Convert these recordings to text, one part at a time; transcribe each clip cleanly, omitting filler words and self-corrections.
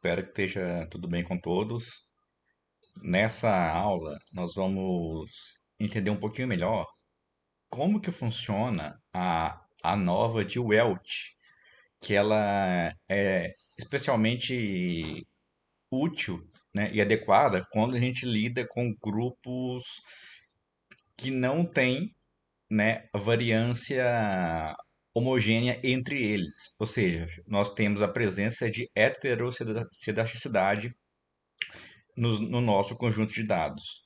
Espero que esteja tudo bem com todos. Nessa aula, nós vamos entender um pouquinho melhor como que funciona a nova de Welch, que ela é especialmente útil, né, e adequada quando a gente lida com grupos que não têm, né, variância homogênea entre eles. Ou seja, nós temos a presença de heterocedaticidade no nosso conjunto de dados.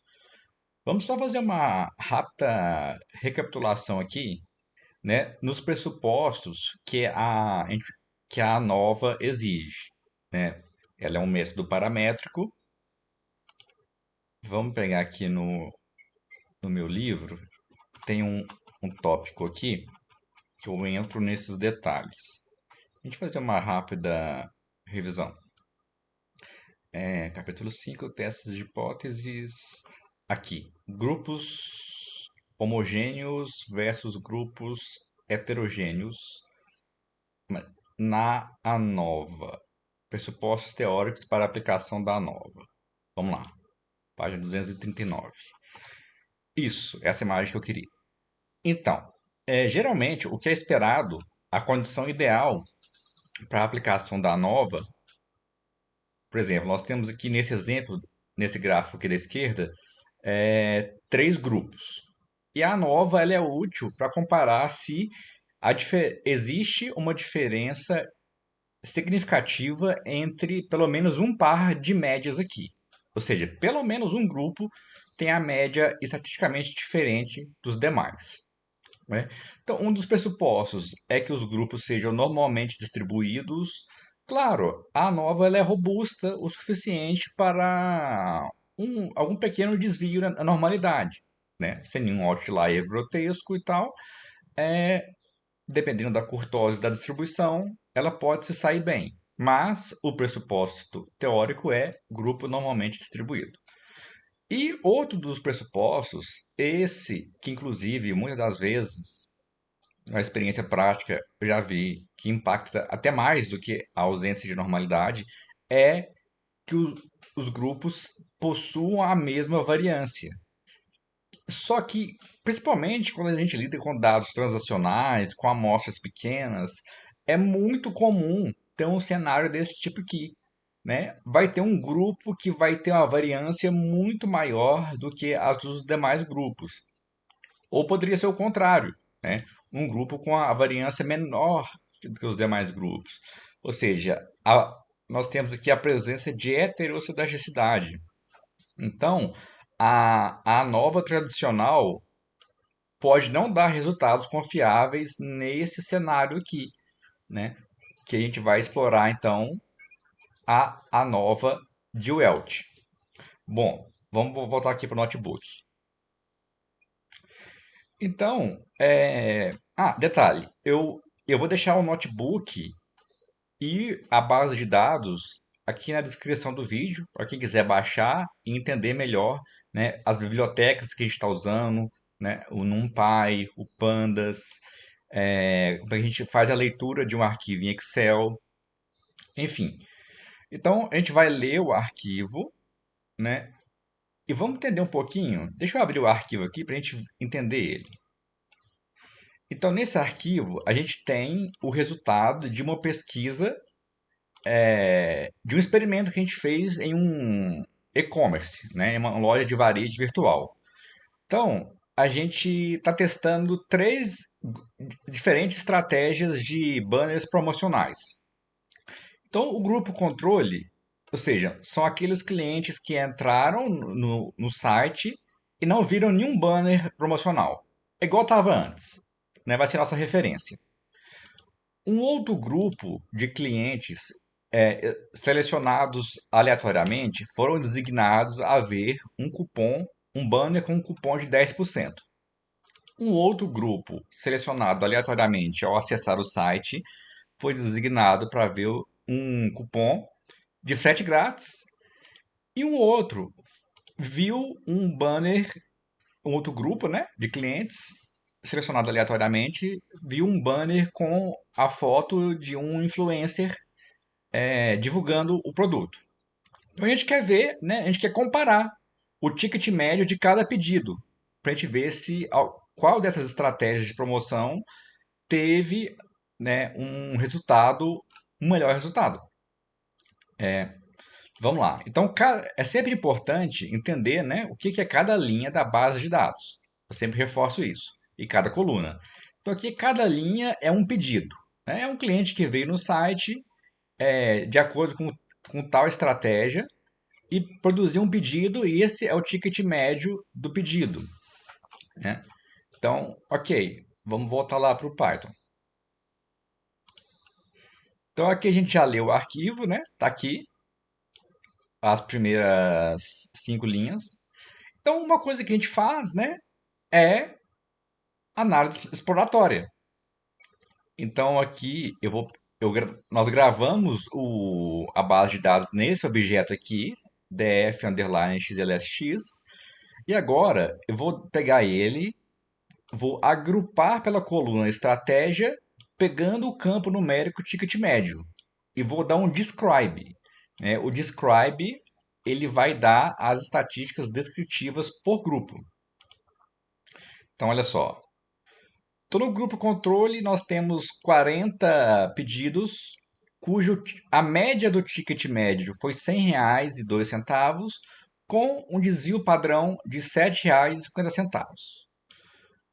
Vamos só fazer uma rápida recapitulação aqui, né, nos pressupostos que a ANOVA exige, né? Ela é um método paramétrico. Vamos pegar aqui no meu livro, tem um tópico aqui que eu entro nesses detalhes. A gente vai fazer uma rápida revisão. Capítulo 5, testes de hipóteses. Aqui, grupos homogêneos versus grupos heterogêneos na ANOVA. Pressupostos teóricos para a aplicação da ANOVA. Vamos lá, página 239. Isso, essa é a imagem que eu queria. Então, geralmente, o que é esperado, a condição ideal para a aplicação da ANOVA, por exemplo, nós temos aqui nesse exemplo, nesse gráfico aqui da esquerda, três grupos. E a ANOVA ela é útil para comparar se existe uma diferença significativa entre pelo menos um par de médias aqui. Ou seja, pelo menos um grupo tem a média estatisticamente diferente dos demais, né? Então, um dos pressupostos é que os grupos sejam normalmente distribuídos. Claro, a ANOVA ela é robusta o suficiente para algum pequeno desvio na normalidade, né? Sem nenhum outlier grotesco e tal. Dependendo da curtose da distribuição, ela pode se sair bem. Mas o pressuposto teórico é grupo normalmente distribuído. E outro dos pressupostos, esse que inclusive muitas das vezes a experiência prática eu já vi que impacta até mais do que a ausência de normalidade, é que os grupos possuam a mesma variância. Só que, principalmente quando a gente lida com dados transacionais, com amostras pequenas, é muito comum ter um cenário desse tipo aqui, né? Vai ter um grupo que vai ter uma variância muito maior do que as dos demais grupos. Ou poderia ser o contrário, né? Um grupo com a variância menor do que os demais grupos. Ou seja, nós temos aqui a presença de heterocedaticidade. Então, a nova tradicional pode não dar resultados confiáveis nesse cenário aqui, né? Que a gente vai explorar então a nova de Welch. Bom, vamos voltar aqui para o notebook. Então, detalhe, eu vou deixar o notebook e a base de dados aqui na descrição do vídeo, para quem quiser baixar e entender melhor, né, as bibliotecas que a gente está usando, né, o NumPy, o Pandas, como a gente faz a leitura de um arquivo em Excel, enfim. Então, a gente vai ler o arquivo, né, e vamos entender um pouquinho. Deixa eu abrir o arquivo aqui para a gente entender ele. Então, nesse arquivo, a gente tem o resultado de uma pesquisa, de um experimento que a gente fez em um e-commerce, né, em uma loja de varejo virtual. Então, a gente está testando três diferentes estratégias de banners promocionais. Então, o grupo controle, ou seja, são aqueles clientes que entraram no site e não viram nenhum banner promocional. É igual estava antes, né? Vai ser nossa referência. Um outro grupo de clientes selecionados aleatoriamente foram designados a ver um banner com um cupom de 10%. Um outro grupo selecionado aleatoriamente ao acessar o site foi designado para ver um cupom de frete grátis. E um outro viu um banner, um outro grupo, né, de clientes selecionado aleatoriamente, viu um banner com a foto de um influencer divulgando o produto. Então a gente quer ver, né, a gente quer comparar o ticket médio de cada pedido, para a gente ver se qual dessas estratégias de promoção teve, né, um melhor resultado. Vamos lá. Então, é sempre importante entender, né, o que que é cada linha da base de dados. Eu sempre reforço isso. E cada coluna. Então, aqui, cada linha é um pedido, né? É um cliente que veio no site de acordo com tal estratégia e produziu um pedido, e esse é o ticket médio do pedido, né? Então, ok, vamos voltar lá para o Python. Então, aqui a gente já leu o arquivo, né? Está aqui as primeiras 5 linhas. Então, uma coisa que a gente faz, né, é análise exploratória. Então, aqui nós gravamos a base de dados nesse objeto aqui, df underline xlsx, e agora eu vou pegar ele, vou agrupar pela coluna estratégia, pegando o campo numérico ticket médio, e vou dar um describe, né? O describe ele vai dar as estatísticas descritivas por grupo. Então, olha só. Então, no grupo controle, nós temos 40 pedidos, a média do ticket médio foi R$ 100,02, com um desvio padrão de R$ 7,50.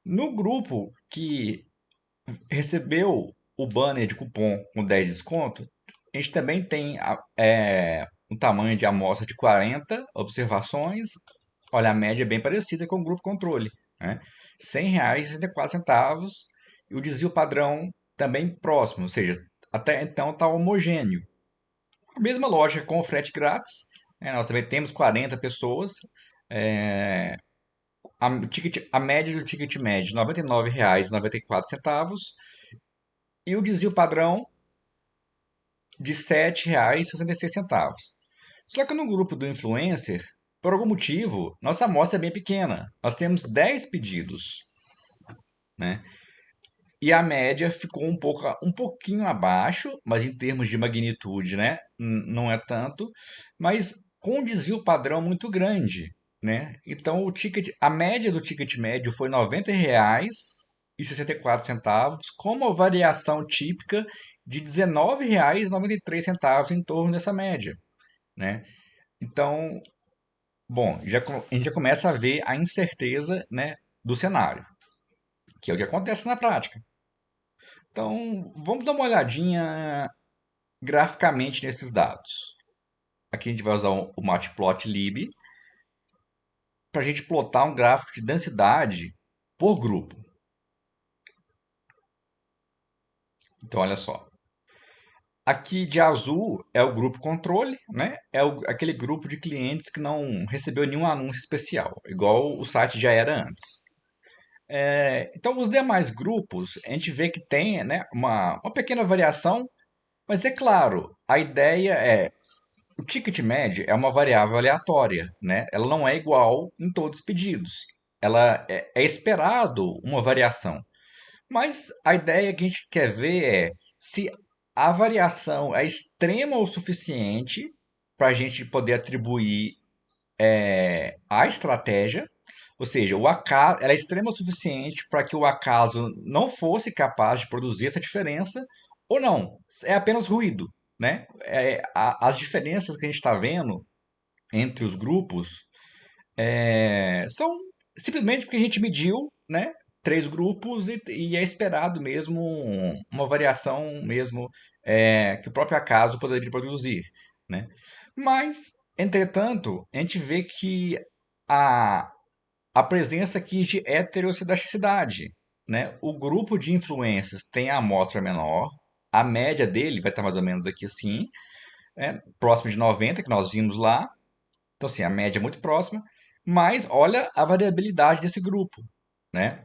No grupo que recebeu o banner de cupom com 10 desconto, a gente também tem um tamanho de amostra de 40 observações. Olha, a média é bem parecida com o grupo controle, né? R$ 100,64 e o desvio padrão também próximo, ou seja, até então está homogêneo. A mesma lógica com o frete grátis, né? Nós também temos 40 pessoas, é, a média do ticket médio R$ 99,94 e o desvio padrão de R$ 7,66. Só que no grupo do influencer, por algum motivo, nossa amostra é bem pequena. Nós temos 10 pedidos, né? E a média ficou um pouquinho abaixo, mas em termos de magnitude, né? Não é tanto, mas com um desvio padrão muito grande, né? Então a média do ticket médio foi R$ 90,64, com uma variação típica de R$ 19,93 em torno dessa média, né? Então, bom, a gente já começa a ver a incerteza, né, do cenário, que é o que acontece na prática. Então, vamos dar uma olhadinha graficamente nesses dados. Aqui a gente vai usar o Matplotlib para a gente plotar um gráfico de densidade por grupo. Então, olha só. Aqui de azul é o grupo controle, né? Aquele grupo de clientes que não recebeu nenhum anúncio especial, igual o site já era antes. Então, os demais grupos, a gente vê que tem, né, uma pequena variação, mas é claro, a ideia é o ticket médio é uma variável aleatória, né? Ela não é igual em todos os pedidos. É esperado uma variação. Mas a ideia que a gente quer ver é se a variação é extrema o suficiente para a gente poder atribuir a estratégia, ou seja, o acaso, ela é extrema o suficiente para que o acaso não fosse capaz de produzir essa diferença, ou não, é apenas ruído, né? As diferenças que a gente está vendo entre os grupos são simplesmente porque a gente mediu, né, 3 grupos e é esperado mesmo uma variação mesmo que o próprio acaso poderia produzir, né? Mas, entretanto, a gente vê que a, a presença aqui de heterocidasticidade, né? O grupo de influências tem a amostra menor, a média dele vai estar mais ou menos aqui assim, próximo de 90, que nós vimos lá. Então, assim, a média é muito próxima, mas olha a variabilidade desse grupo, né?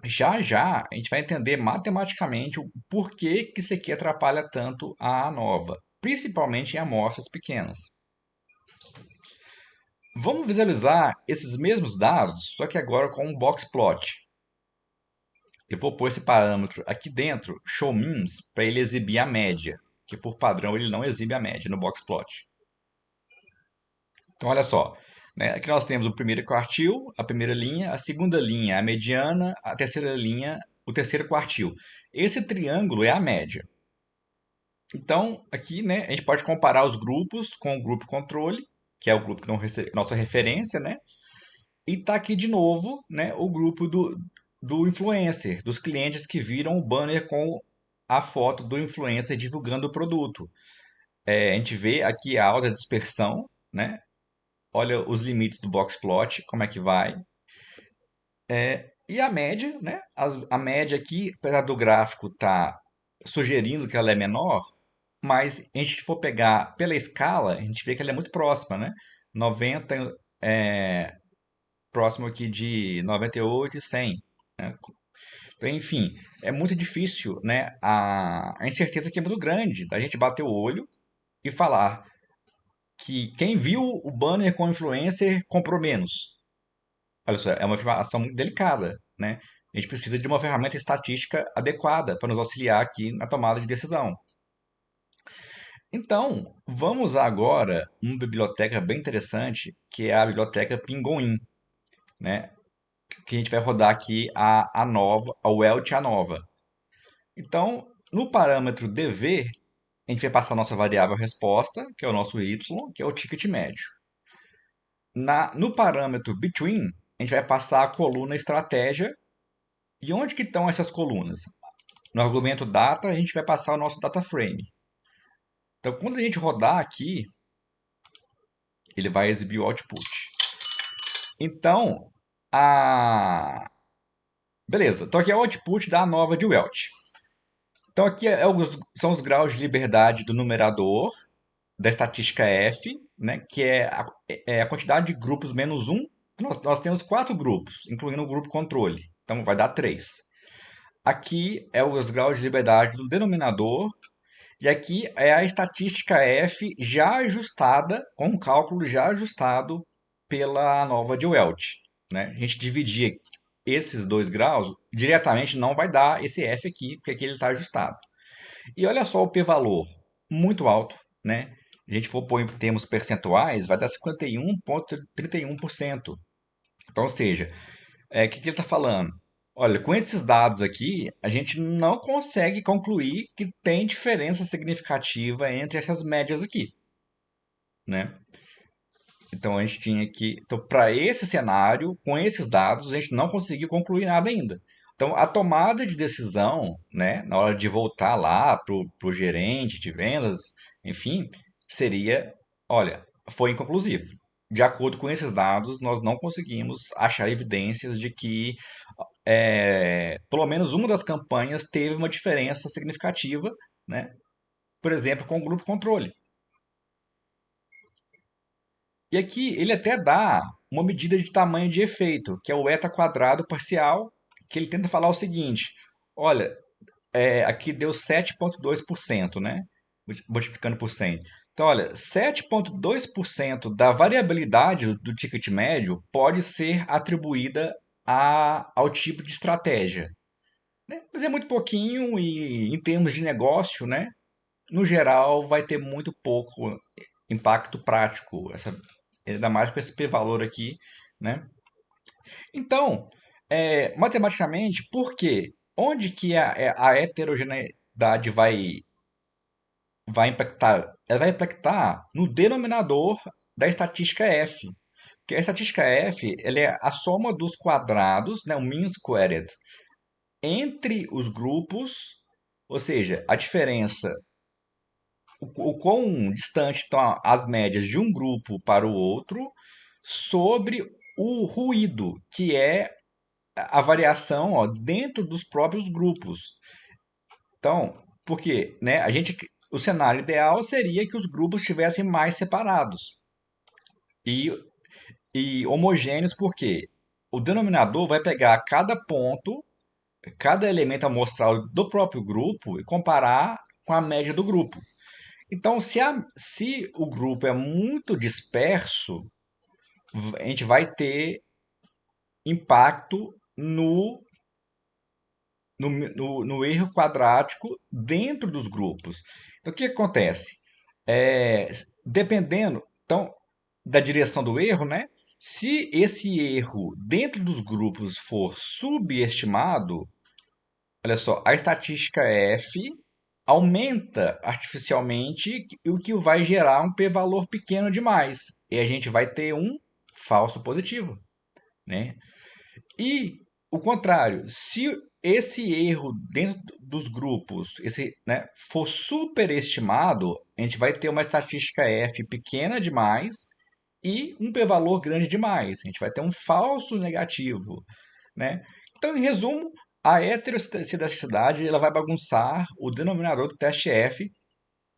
Já já a gente vai entender matematicamente o porquê que isso aqui atrapalha tanto a ANOVA, principalmente em amostras pequenas. Vamos visualizar esses mesmos dados, só que agora com um box plot. Eu vou pôr esse parâmetro aqui dentro, showMins, para ele exibir a média, que por padrão ele não exibe a média no boxplot. Então, olha só, né? Aqui nós temos o primeiro quartil, a primeira linha, a segunda linha, a mediana, a terceira linha, o terceiro quartil. Esse triângulo é a média. Então, aqui, né, a gente pode comparar os grupos com o grupo controle, que é o grupo que não recebe nossa referência, né? E tá aqui de novo, né, o grupo do influencer, dos clientes que viram o banner com a foto do influencer divulgando o produto. A gente vê aqui a alta dispersão, né? Olha os limites do boxplot, como é que vai. E a média, né? A média aqui, apesar do gráfico tá sugerindo que ela é menor, mas a gente for pegar pela escala, a gente vê que ela é muito próxima, né? 90 é próximo aqui de 98 e 100, né? Então, enfim, é muito difícil, né? A incerteza aqui é muito grande da gente bater o olho e falar que quem viu o banner com influencer comprou menos. Olha só, é uma afirmação muito delicada, né? A gente precisa de uma ferramenta estatística adequada para nos auxiliar aqui na tomada de decisão. Então, vamos usar agora uma biblioteca bem interessante, que é a biblioteca Pinguim, né? Que a gente vai rodar aqui a nova, a Welt a nova. Então, no parâmetro DV, a gente vai passar a nossa variável resposta, que é o nosso y, que é o ticket médio. No parâmetro between, a gente vai passar a coluna estratégia. E onde que estão essas colunas? No argumento data, a gente vai passar o nosso data frame. Então, quando a gente rodar aqui, ele vai exibir o output. Então, beleza. Então, aqui é o output da nova de Welch. Então, aqui são os graus de liberdade do numerador, da estatística F, né, que é a quantidade de grupos menos um. Nós temos 4 grupos, incluindo o grupo controle. Então, vai dar 3. Aqui é os graus de liberdade do denominador. E aqui é a estatística F já ajustada, com um cálculo já ajustado pela nova de Welch, né? A gente dividir esses 2 graus, diretamente não vai dar esse F aqui, porque aqui ele está ajustado. E olha só o p-valor, muito alto, né? A gente for pôr em termos percentuais, vai dar 51,31%. Então, ou seja, o que ele está falando? Olha, com esses dados aqui, a gente não consegue concluir que tem diferença significativa entre essas médias aqui, né? Então a gente tinha que, então para esse cenário, com esses dados, a gente não conseguiu concluir nada ainda. Então a tomada de decisão, né, na hora de voltar lá pro gerente de vendas, enfim, seria, olha, foi inconclusivo. De acordo com esses dados, nós não conseguimos achar evidências de que pelo menos uma das campanhas teve uma diferença significativa, né? Por exemplo, com o grupo controle. E aqui ele até dá uma medida de tamanho de efeito, que é o eta quadrado parcial, que ele tenta falar o seguinte: olha, aqui deu 7,2%, né? Multiplicando por 100. Então, olha, 7,2% da variabilidade do ticket médio pode ser atribuída ao tipo de estratégia, né? Mas é muito pouquinho e em termos de negócio, né? No geral, vai ter muito pouco impacto prático, ainda mais com esse p-valor aqui, né? Então, matematicamente, por quê? Onde que a heterogeneidade vai impactar? Ela vai impactar no denominador da estatística F. Que a estatística F, ela é a soma dos quadrados, né, o mean squared, entre os grupos, ou seja, a diferença, o quão distante estão as médias de um grupo para o outro, sobre o ruído, que é a variação, ó, dentro dos próprios grupos. Então, porque, né, o cenário ideal seria que os grupos estivessem mais separados e, e homogêneos, porque o denominador vai pegar cada ponto, cada elemento amostral do próprio grupo e comparar com a média do grupo. Então, se o grupo é muito disperso, a gente vai ter impacto no erro quadrático dentro dos grupos. Então, o que acontece? Dependendo, então, da direção do erro, né? Se esse erro dentro dos grupos for subestimado, olha só, a estatística F aumenta artificialmente, o que vai gerar um p-valor pequeno demais. E a gente vai ter um falso positivo, né? E o contrário, se esse erro dentro dos grupos, né, for superestimado, a gente vai ter uma estatística F pequena demais e um p-valor grande demais. A gente vai ter um falso negativo, né? Então, em resumo, a heterossedasticidade ela vai bagunçar o denominador do teste F,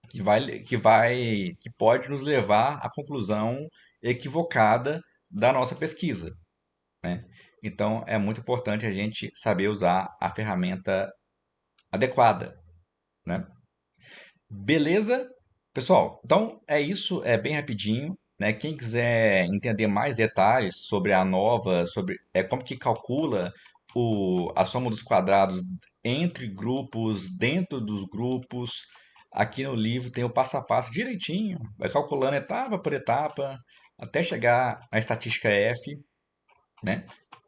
que pode nos levar à conclusão equivocada da nossa pesquisa, né? Então, é muito importante a gente saber usar a ferramenta adequada, né? Beleza? Pessoal, então é isso, é bem rapidinho, né? Quem quiser entender mais detalhes sobre a nova, sobre como que calcula a soma dos quadrados entre grupos, dentro dos grupos, aqui no livro tem o passo a passo direitinho, vai calculando etapa por etapa até chegar na estatística F, né?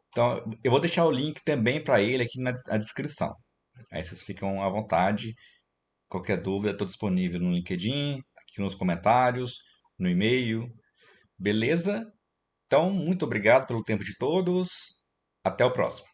Então, eu vou deixar o link também para ele aqui na descrição. Aí vocês ficam à vontade. Qualquer dúvida, estou disponível no LinkedIn, aqui nos comentários, no e-mail. Beleza? Então, muito obrigado pelo tempo de todos. Até o próximo.